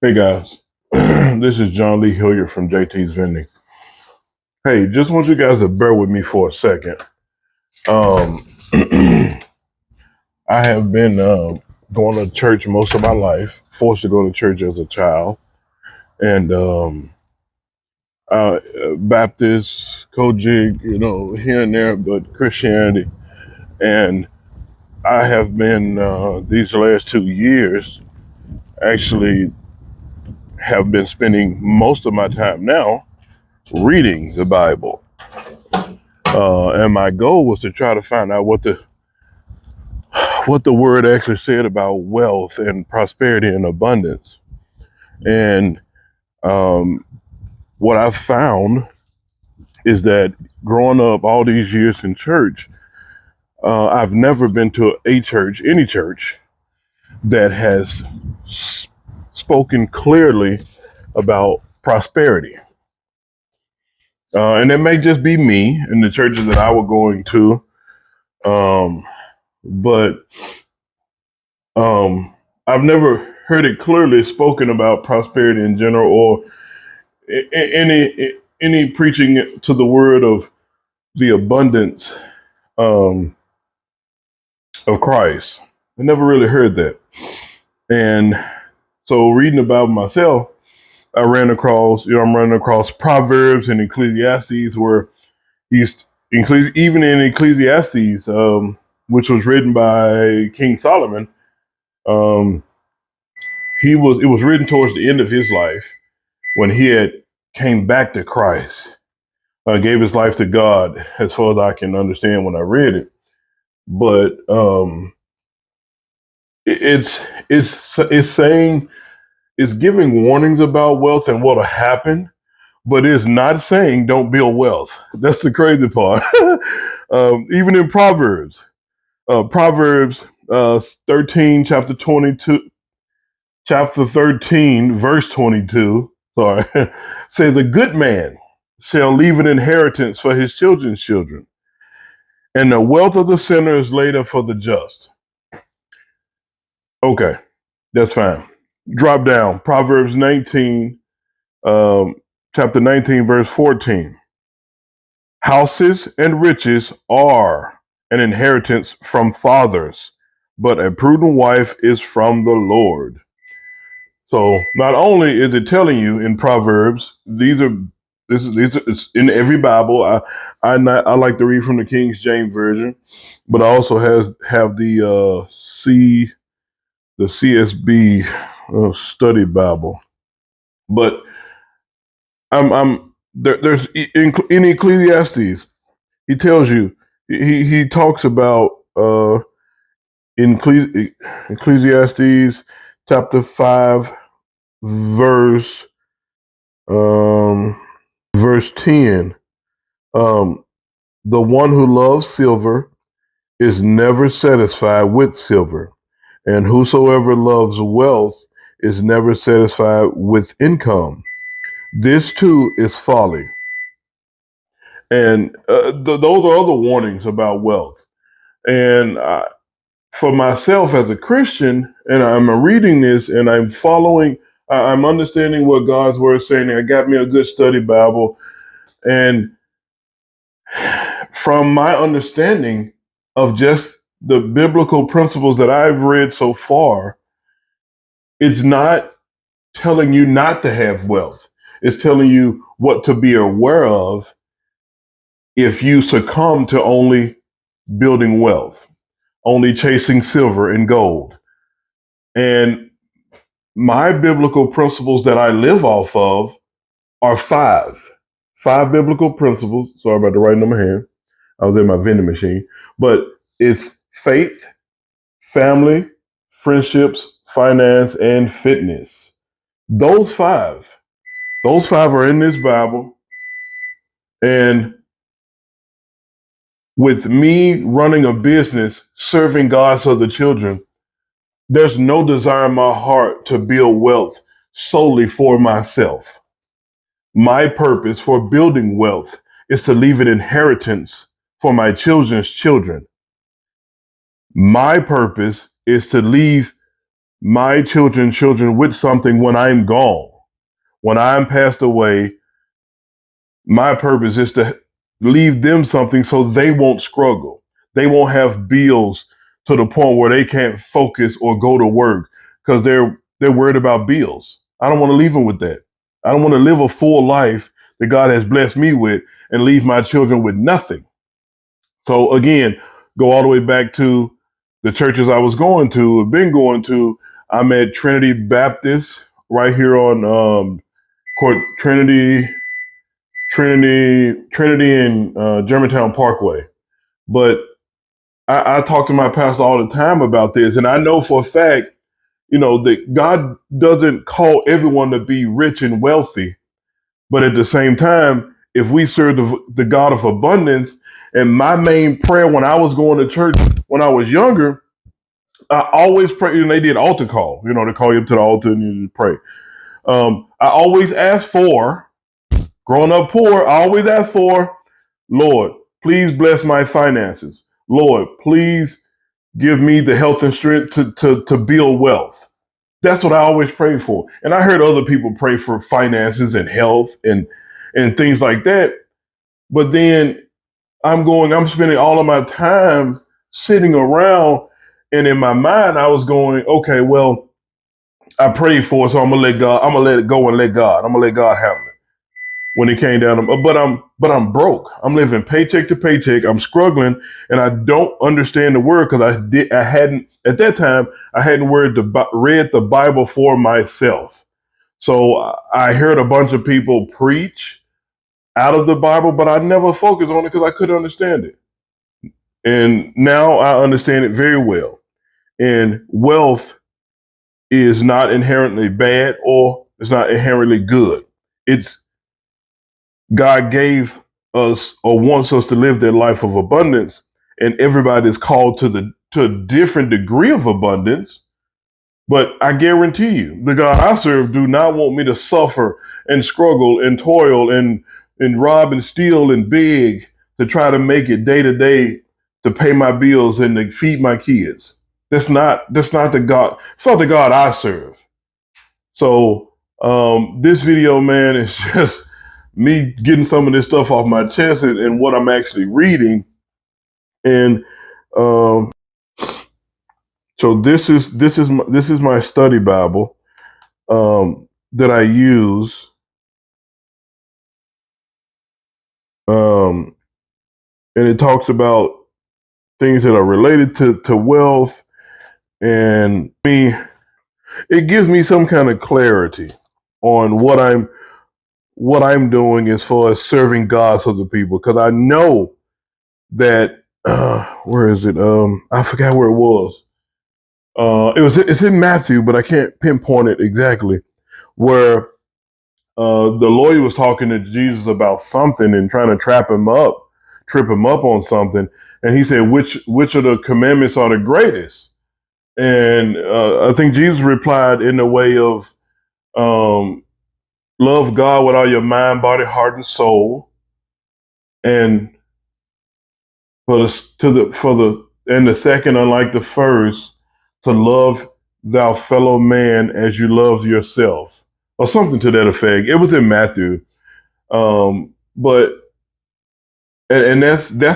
Hey guys, this is John Lee Hilliard from JT's Vending. Hey, just want you guys to bear with me for a second. Um, I have been going to church most of my life, forced to go to church as a child, and Baptist, Kojig, here and there, but Christianity. And I have been these last 2 years actually have been spending most of my time now reading the Bible. And my goal was to try to find out what the word actually said about wealth and prosperity and abundance. And um, what I found is that growing up all these years in church, I've never been to a church, any church, that has spoken clearly about prosperity. And it may just be me and the churches that I was going to. But I've never heard it clearly spoken about prosperity in general, or any preaching to the word of the abundance um, of Christ. I never really heard that, and so reading about myself, I'm running across Proverbs and Ecclesiastes, where even in Ecclesiastes, which was written by King Solomon. Um, it was written towards the end of his life when he had came back to Christ, gave his life to God, as far as I can understand when I read it. But it's saying, it's giving warnings about wealth and what'll happen, but it's not saying don't build wealth. That's the crazy part. Even in Proverbs 13, chapter 13, verse 22, sorry, says, a good man shall leave an inheritance for his children's children, and the wealth of the sinner is laid up for the just. Okay, that's fine. Drop down. Proverbs 19, um, chapter 19, verse 14. Houses and riches are an inheritance from fathers, but a prudent wife is from the Lord. So not only is it telling you in Proverbs, it's in every Bible. I like to read from the King James version, but I also have the CSB study Bible. But I'm there's in Ecclesiastes, he tells you, he talks about in Ecclesiastes chapter 5 verse um verse 10. um the one who loves silver is never satisfied with silver, and whosoever loves wealth is never satisfied with income. This too is folly. And those are other warnings about wealth. And for myself as a Christian, and I'm reading this and I'm following, I'm understanding what God's word is saying. I got me a good study Bible. And from my understanding of just the biblical principles that I've read so far, it's not telling you not to have wealth. It's telling you what to be aware of if you succumb to only building wealth, only chasing silver and gold. And my biblical principles that I live off of are five biblical principles. Sorry about the writing on my hand. I was in my vending machine, but it's faith, family, friendships, finance, and fitness. Those five, those five are in this Bible. And with me running a business, serving God's other children, there's no desire in my heart to build wealth solely for myself. My purpose for building wealth is to leave an inheritance for my children's children. My purpose is to leave my children with something when I'm gone. When I'm passed away, my purpose is to leave them something so they won't struggle. They won't have bills to the point where they can't focus or go to work because they're worried about bills. I don't want to leave them with that. I don't want to live a full life that God has blessed me with and leave my children with nothing. So again, go all the way back to the churches I was going to, have been going to. I'm at Trinity Baptist right here on Court Trinity and Germantown Parkway. But I talk to my pastor all the time about this, and I know for a fact, that God doesn't call everyone to be rich and wealthy, but at the same time, if we serve the God of abundance, and my main prayer when I was going to church when I was younger, I always pray. They did altar call. They call you up to the altar and you pray. I always ask for, growing up poor, I always ask for, Lord, please bless my finances. Lord, please give me the health and strength to build wealth. That's what I always pray for. And I heard other people pray for finances and health and things like that. But then I'm spending all of my time sitting around, and in my mind I was going, okay, well, I prayed for it, so I'm gonna let it go and let God. I'm gonna let God handle it. When it came down to, but I'm broke. I'm living paycheck to paycheck. I'm struggling, and I don't understand the word because I hadn't at that time. I hadn't read the Bible for myself. So I heard a bunch of people preach out of the Bible, but I never focused on it because I couldn't understand it. And now I understand it very well. And wealth is not inherently bad or it's not inherently good. It's God gave us or wants us to live that life of abundance, and everybody is called to a different degree of abundance. But I guarantee you, the God I serve do not want me to suffer and struggle and toil and rob and steal and beg to try to make it day to day to pay my bills and to feed my kids. That's not the God. It's not the God I serve. So this video, man, is just me getting some of this stuff off my chest and what I'm actually reading. And um, so this is my study Bible that I use. Um, and it talks about things that are related to wealth, and it gives me some kind of clarity on what I'm doing as far as serving God to the people, because I know that where is it? I forgot where it was. It's in Matthew, but I can't pinpoint it exactly. Where the lawyer was talking to Jesus about something and trying to trip him up on something, and he said, "Which of the commandments are the greatest?" And I think Jesus replied in the way of, um, "Love God with all your mind, body, heart, and soul, and the second, unlike the first, to love thou fellow man as you love yourself," or something to that effect. It was in Matthew, but and that's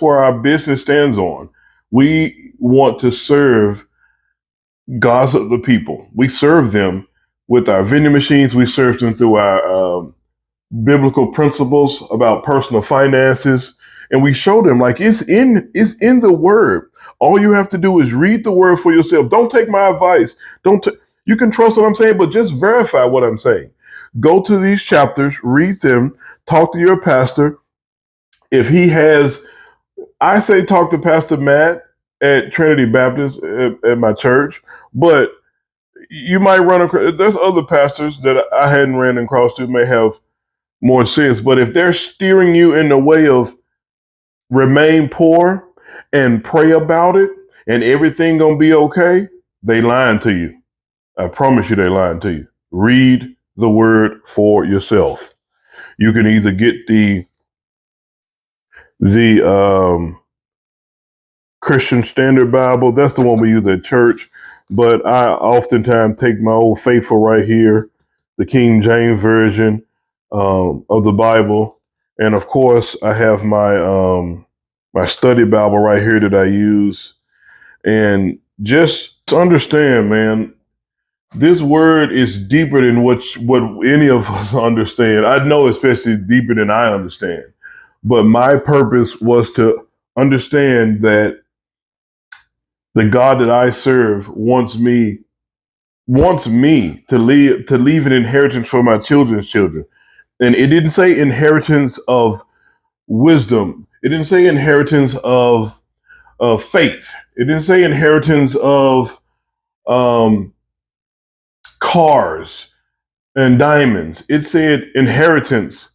where our business stands on. We want to serve God's of the people. We serve them with our vending machines. We serve them through our biblical principles about personal finances, and we show them like it's in the word. All you have to do is read the word for yourself. Don't take my advice. You can trust what I'm saying, but just verify what I'm saying. Go to these chapters, read them, talk to your pastor. If he has, I say talk to Pastor Matt at Trinity Baptist at my church, but you might run across, there's other pastors that I hadn't ran across who may have more sense. But if they're steering you in the way of remain poor and pray about it and everything gonna be okay, they lying to you. I promise you they lying to you. Read the word for yourself. You can either get the Christian Standard Bible. That's the one we use at church. but I oftentimes take my old faithful right here, the King James version of the Bible, and of course I have my study Bible right here that I use. And just understand, man, this word is deeper than what any of us understand. I know, especially deeper than I understand. But my purpose was to understand that the God that I serve wants me to leave an inheritance for my children's children. And it didn't say inheritance of wisdom. It didn't say inheritance of faith. It didn't say inheritance of um, cars and diamonds. It said inheritance,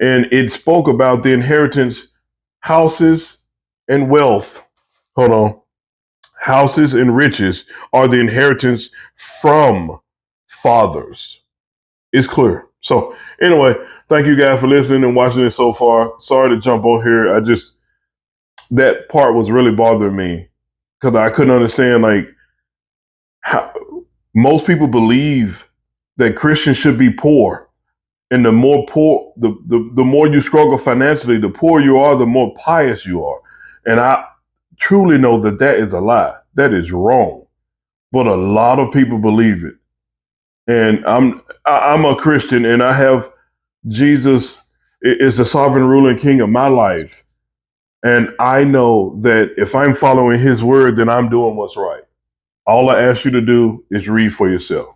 and it spoke about the inheritance, houses and wealth. Hold on. Houses and riches are the inheritance from fathers. It's clear. So anyway, thank you guys for listening and watching it so far. Sorry to jump on here. That part was really bothering me because I couldn't understand like how most people believe that Christians should be poor. And the more poor, the more you struggle financially, the poorer you are, the more pious you are. And I truly know that that is a lie. That is wrong. But a lot of people believe it. And I'm a Christian, and I have Jesus is the sovereign ruler and king of my life. And I know that if I'm following his word, then I'm doing what's right. All I ask you to do is read for yourself.